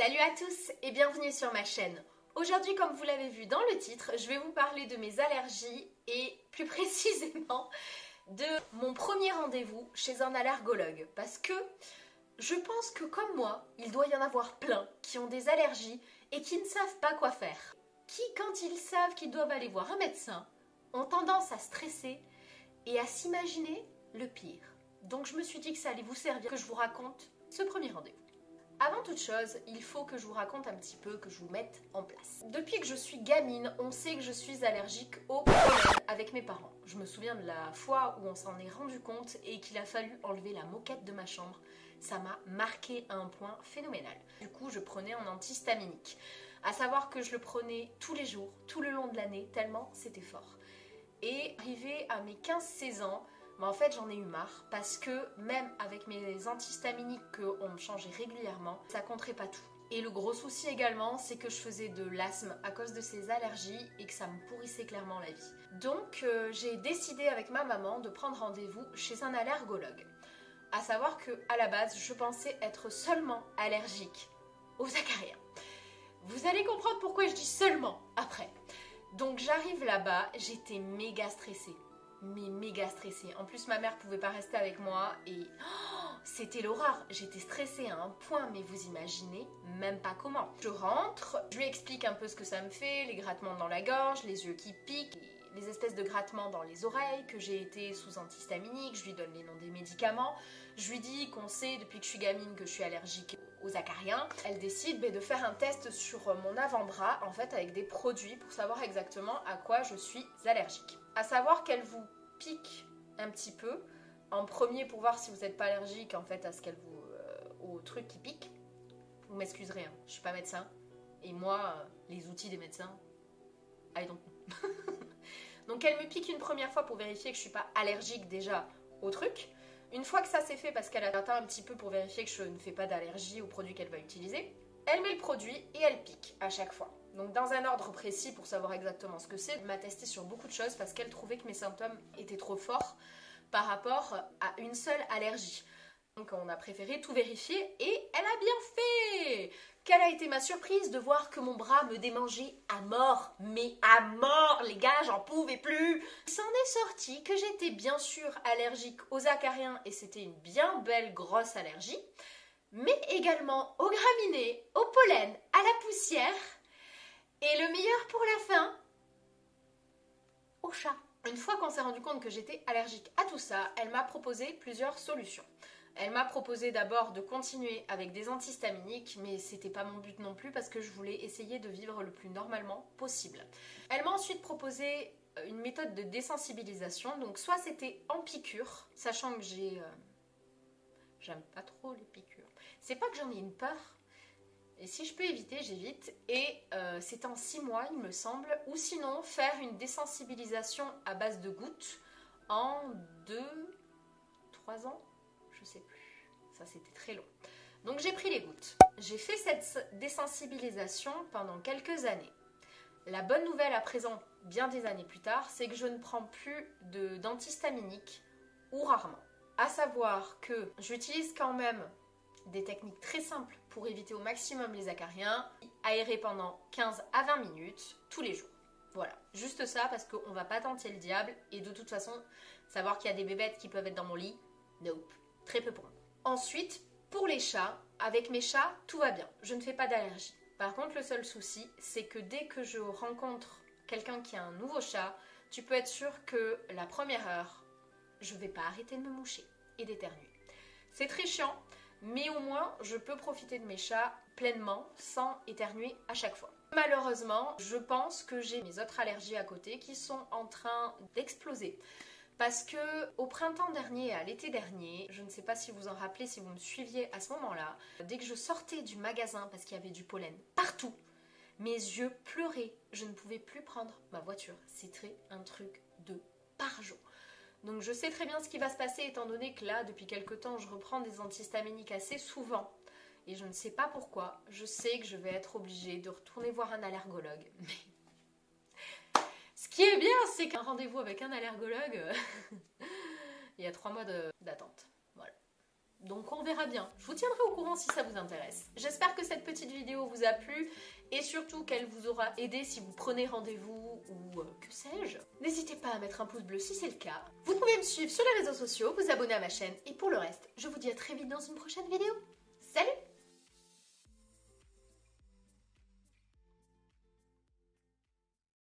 Salut à tous et bienvenue sur ma chaîne. Aujourd'hui, comme vous l'avez vu dans le titre, je vais vous parler de mes allergies et plus précisément de mon premier rendez-vous chez un allergologue. Parce que je pense que comme moi, il doit y en avoir plein qui ont des allergies et qui ne savent pas quoi faire. Qui, quand ils savent qu'ils doivent aller voir un médecin, ont tendance à stresser et à s'imaginer le pire. Donc je me suis dit que ça allait vous servir que je vous raconte ce premier rendez-vous. Avant toute chose, il faut que je vous raconte un petit peu, que je vous mette en place. Depuis que je suis gamine, on sait que je suis allergique au pollen avec mes parents. Je me souviens de la fois où on s'en est rendu compte et qu'il a fallu enlever la moquette de ma chambre. Ça m'a marqué à un point phénoménal. Du coup, je prenais un antihistaminique. À savoir que je le prenais tous les jours, tout le long de l'année, tellement c'était fort. Et arrivé à mes 15-16 ans, en fait j'en ai eu marre parce que même avec mes antihistaminiques qu'on me changeait régulièrement, ça compterait pas tout. Et le gros souci également, c'est que je faisais de l'asthme à cause de ces allergies et que ça me pourrissait clairement la vie. Donc j'ai décidé avec ma maman de prendre rendez-vous chez un allergologue. À savoir qu'à la base, je pensais être seulement allergique aux acariens. Vous allez comprendre pourquoi je dis seulement après. Donc j'arrive là-bas, j'étais méga stressée. Mais méga stressée. En plus, ma mère pouvait pas rester avec moi et c'était l'horreur. J'étais stressée à un point, mais vous imaginez même pas comment. Je rentre, je lui explique un peu ce que ça me fait, les grattements dans la gorge, les yeux qui piquent, les espèces de grattements dans les oreilles, que j'ai été sous antihistaminique, je lui donne les noms des médicaments. Je lui dis qu'on sait depuis que je suis gamine que je suis allergique aux acariens. Elle décide de faire un test sur mon avant-bras, en fait avec des produits pour savoir exactement à quoi je suis allergique. À savoir qu'elle vous pique un petit peu en premier pour voir si vous n'êtes pas allergique en fait à ce qu'elle vous au truc qui pique. Vous m'excuserez, hein, je suis pas médecin et moi les outils des médecins, I don't know. Donc elle me pique une première fois pour vérifier que je suis pas allergique déjà au truc. Une fois que ça c'est fait, parce qu'elle a atteint un petit peu pour vérifier que je ne fais pas d'allergie au produit qu'elle va utiliser, elle met le produit et elle pique à chaque fois. Donc dans un ordre précis pour savoir exactement ce que c'est. Elle m'a testé sur beaucoup de choses parce qu'elle trouvait que mes symptômes étaient trop forts par rapport à une seule allergie. Donc on a préféré tout vérifier et elle a bien fait. Quelle a été ma surprise de voir que mon bras me démangeait à mort. Mais à mort, les gars, j'en pouvais plus. Il s'en est sorti que j'étais bien sûr allergique aux acariens et c'était une bien belle grosse allergie, mais également aux graminées, au pollen, à la poussière et le meilleur pour la fin, au chat. Une fois qu'on s'est rendu compte que j'étais allergique à tout ça, elle m'a proposé plusieurs solutions. Elle m'a proposé d'abord de continuer avec des antihistaminiques, mais c'était pas mon but non plus parce que je voulais essayer de vivre le plus normalement possible. Elle m'a ensuite proposé une méthode de désensibilisation, donc soit c'était en piqûre, sachant que j'aime pas trop les piqûres. C'est pas que j'en ai une peur, et si je peux éviter, j'évite. Et c'est en 6 mois, il me semble. Ou sinon, faire une désensibilisation à base de gouttes en 2-3 ans. Je sais plus. Ça, c'était très long. Donc, j'ai pris les gouttes. J'ai fait cette désensibilisation pendant quelques années. La bonne nouvelle à présent, bien des années plus tard, c'est que je ne prends plus d'antihistaminique ou rarement. À savoir que j'utilise quand même des techniques très simples pour éviter au maximum les acariens, aérer pendant 15 à 20 minutes tous les jours. Voilà, juste ça parce qu'on va pas tenter le diable et de toute façon, savoir qu'il y a des bébêtes qui peuvent être dans mon lit, nope, très peu pour moi. Ensuite, pour les chats, avec mes chats, tout va bien, je ne fais pas d'allergie. Par contre, le seul souci, c'est que dès que je rencontre quelqu'un qui a un nouveau chat, tu peux être sûr que la première heure, je vais pas arrêter de me moucher et d'éternuer. C'est très chiant, mais au moins je peux profiter de mes chats pleinement sans éternuer à chaque fois. Malheureusement, je pense que j'ai mes autres allergies à côté qui sont en train d'exploser. Parce que au printemps dernier et à l'été dernier, je ne sais pas si vous en rappelez, si vous me suiviez à ce moment-là, dès que je sortais du magasin parce qu'il y avait du pollen partout, mes yeux pleuraient. Je ne pouvais plus prendre ma voiture. C'était un truc de par jour. Donc je sais très bien ce qui va se passer étant donné que là, depuis quelques temps, je reprends des antihistaminiques assez souvent. Et je ne sais pas pourquoi. Je sais que je vais être obligée de retourner voir un allergologue. Mais ce qui est bien, c'est qu'un rendez-vous avec un allergologue, il y a 3 mois d'attente. Voilà. Donc on verra bien. Je vous tiendrai au courant si ça vous intéresse. J'espère que cette petite vidéo vous a plu et surtout qu'elle vous aura aidé si vous prenez rendez-vous ou que sais-je. N'hésitez pas à mettre un pouce bleu si c'est le cas. Vous pouvez me suivre sur les réseaux sociaux, vous abonner à ma chaîne et pour le reste, je vous dis à très vite dans une prochaine vidéo. Salut!